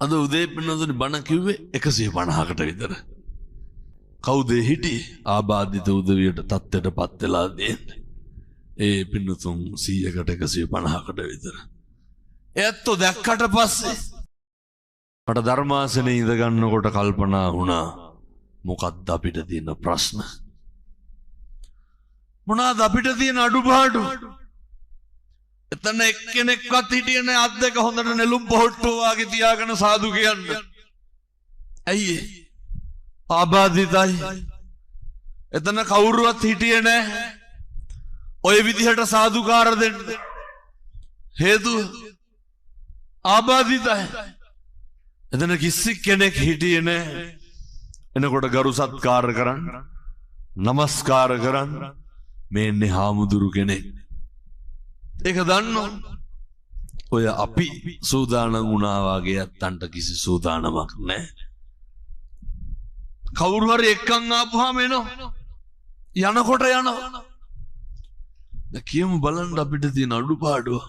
අද උදේ පින්නතුනි බණ කිව්වේ 150කට විතර. කවුද හිටියේ? ආබාධිත උදවියට තත්ත්වයටපත් වෙලා දෙන්නේ. ඒ පින්නතුන් 100කට 150කට විතර. ඇත්තෝ දැක්කට පස්සේ මට ධර්මාසනේ ඉඳ ගන්නකොට කල්පනා වුණා මොකක්ද අපිට තියෙන ප්‍රශ්න? මොනවාද අපිට තියෙන අඩුපාඩු? එතන එක්කෙනෙක්වත් හිටියේ නැහැ අත් දෙක හොඳට නෙළුම් පොහට්ටුව වගේ තියාගෙන සාදු කියන්න. ඇයි ඒ? ආබාධිතයි. එතන කවුරුවත් හිටියේ නැහැ ඔය විදිහට සාදුකාර දෙන්න. හේතුව ආබාධිතයි. එතන කිසි කෙනෙක් හිටියේ නැහැ එනකොට ගරු සත්කාර කරන්න, නමස්කාර කරන්න. මේන්නේ හාමුදුරු කෙනෙක්. ඒක දන්නෝ. ඔය අපි සූදානම් වුණා වගේ අත්තන්ට කිසි සූදානමක් නැහැ. කවුරු හරි එක්කන් ආපුවාම එනවා. යනකොට යනවා. දැන් කියමු බලන්න අපිට තියෙන අඩුපාඩුව.